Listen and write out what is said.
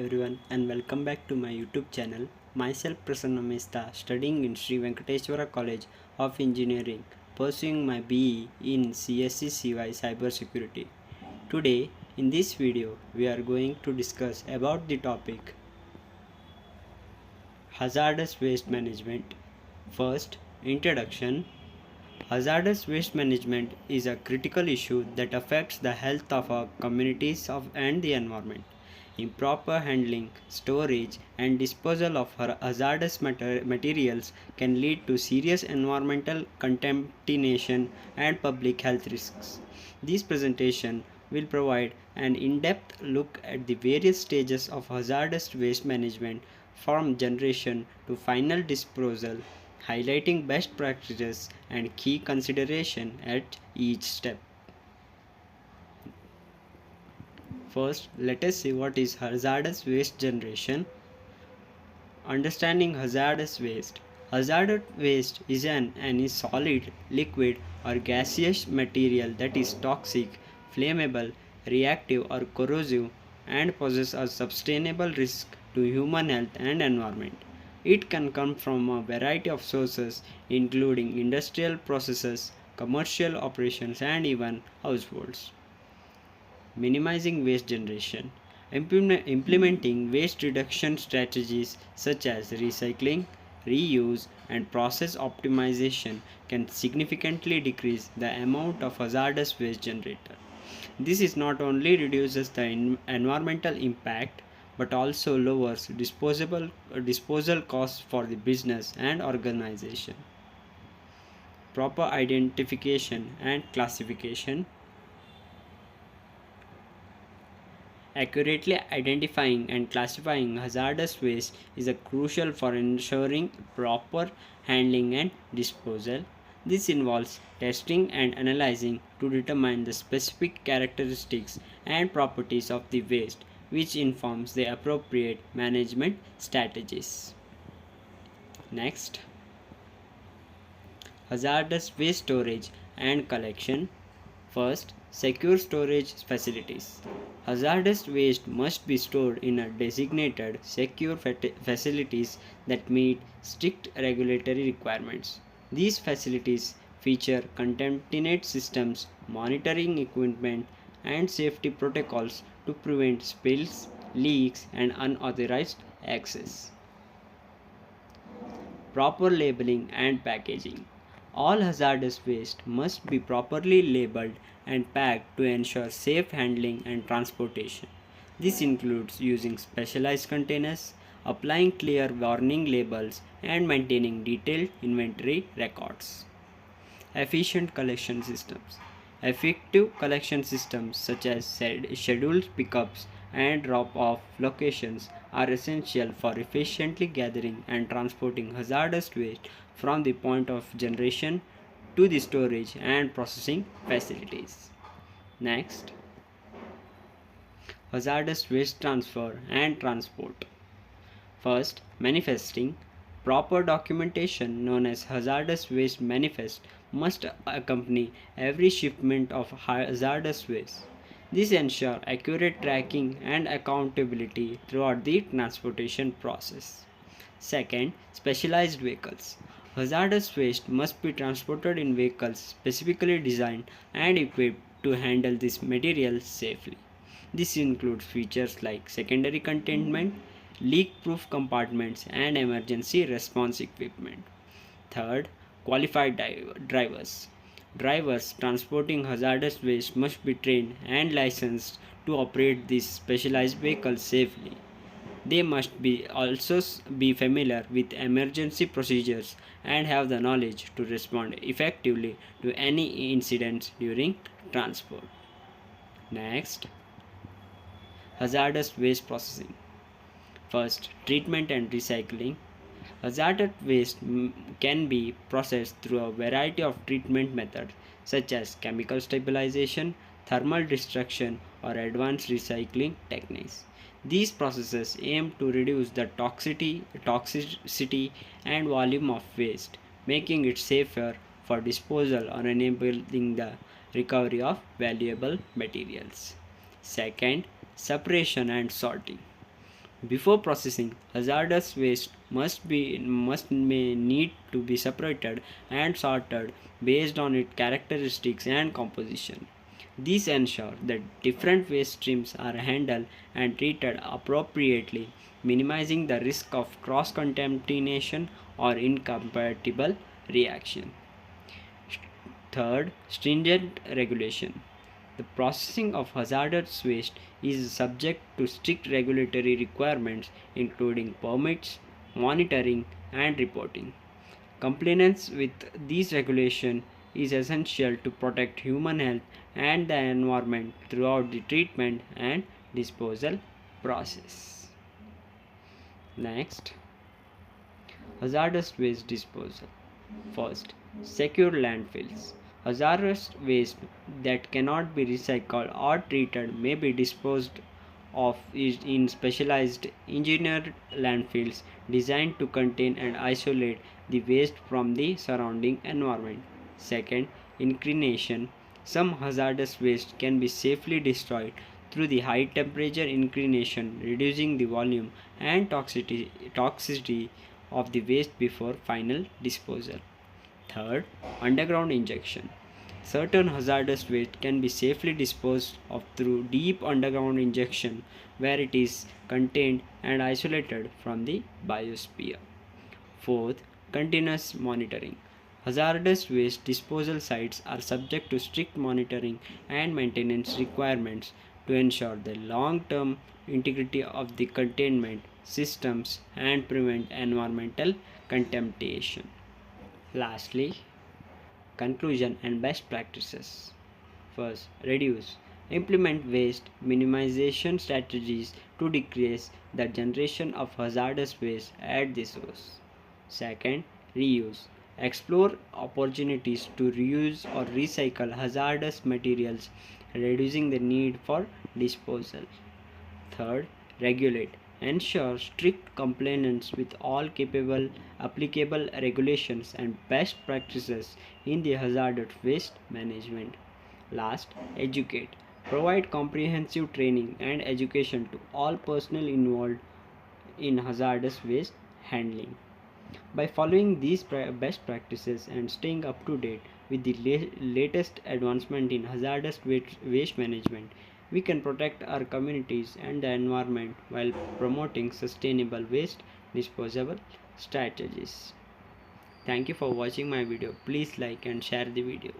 everyone and welcome back to my YouTube channel. Myself Prasanna Mehta, studying in Sri Venkateswara College of Engineering, pursuing my BE in CSC CY Cybersecurity. Today in this video we are going to discuss about the topic Hazardous Waste Management. First, introduction. Hazardous waste management is a critical issue that affects the health of our communities and the environment. Improper handling, storage, and disposal of hazardous materials can lead to serious environmental contamination and public health risks. This presentation will provide an in-depth look at the various stages of hazardous waste management from generation to final disposal, highlighting best practices and key consideration at each step. First, let us see what is hazardous waste generation. Understanding hazardous waste. Hazardous waste is any solid, liquid, or gaseous material that is toxic, flammable, reactive, or corrosive and poses a sustainable risk to human health and environment. It can come from a variety of sources, including industrial processes, commercial operations, and even households. Minimizing waste generation. Implementing waste reduction strategies such as recycling, reuse, and process optimization can significantly decrease the amount of hazardous waste generated. This is not only reduces the environmental impact but also lowers disposal costs for the business and organization. Proper identification and classification. Accurately identifying and classifying hazardous waste is crucial for ensuring proper handling and disposal. This involves testing and analyzing to determine the specific characteristics and properties of the waste, which informs the appropriate management strategies. Next, hazardous waste storage and collection. First, secure storage facilities. Hazardous waste must be stored in a designated, secure facilities that meet strict regulatory requirements. These facilities feature contaminant systems, monitoring equipment, and safety protocols to prevent spills, leaks, and unauthorized access. Proper labeling and packaging. All hazardous waste must be properly labeled and packed to ensure safe handling and transportation. This includes using specialized containers, applying clear warning labels, and maintaining detailed inventory records. Efficient collection systems. Effective collection systems such as scheduled pickups and drop-off locations are essential for efficiently gathering and transporting hazardous waste from the point of generation to the storage and processing facilities. Next, hazardous waste transfer and transport. First, manifesting. Proper documentation known as hazardous waste manifest must accompany every shipment of hazardous waste. This ensures accurate tracking and accountability throughout the transportation process. Second, specialized vehicles. Hazardous waste must be transported in vehicles specifically designed and equipped to handle this material safely. This includes features like secondary containment, leak-proof compartments, and emergency response equipment. Third, qualified drivers. Drivers transporting hazardous waste must be trained and licensed to operate these specialized vehicles safely. They must also be familiar with emergency procedures and have the knowledge to respond effectively to any incidents during transport. Next, hazardous waste processing. First, treatment and recycling. Hazardous waste can be processed through a variety of treatment methods such as chemical stabilization, thermal destruction, or advanced recycling techniques. These processes aim to reduce the toxicity and volume of waste, making it safer for disposal or enabling the recovery of valuable materials. Second, separation and sorting. Before processing, hazardous waste may need to be separated and sorted based on its characteristics and composition. These ensure that different waste streams are handled and treated appropriately, minimizing the risk of cross contamination or incompatible reaction. Third, stringent regulation. The processing of hazardous waste is subject to strict regulatory requirements including permits, monitoring, and reporting. Compliance with these regulations is essential to protect human health and the environment throughout the treatment and disposal process. Next, hazardous waste disposal. First, secure landfills. Hazardous waste that cannot be recycled or treated may be disposed of in specialized engineered landfills designed to contain and isolate the waste from the surrounding environment. Second, inclination. Some hazardous waste can be safely destroyed through the high temperature inclination, reducing the volume and toxicity of the waste before final disposal. Third, underground injection. Certain hazardous waste can be safely disposed of through deep underground injection where it is contained and isolated from the biosphere. Fourth, continuous monitoring. Hazardous waste disposal sites are subject to strict monitoring and maintenance requirements to ensure the long term integrity of the containment systems and prevent environmental contamination. Lastly, conclusion and best practices. First, reduce. Implement waste minimization strategies to decrease the generation of hazardous waste at the source. Second, reuse. Explore opportunities to reuse or recycle hazardous materials, reducing the need for disposal. Third, regulate. Ensure strict compliance with all capable applicable regulations and best practices in the hazardous waste management. Last, educate. Provide comprehensive training and education to all personnel involved in hazardous waste handling. By following these best practices and staying up to date with the latest advancement in hazardous waste management, we can protect our communities and the environment while promoting sustainable waste disposal strategies. Thank you for watching my video. Please like and share the video.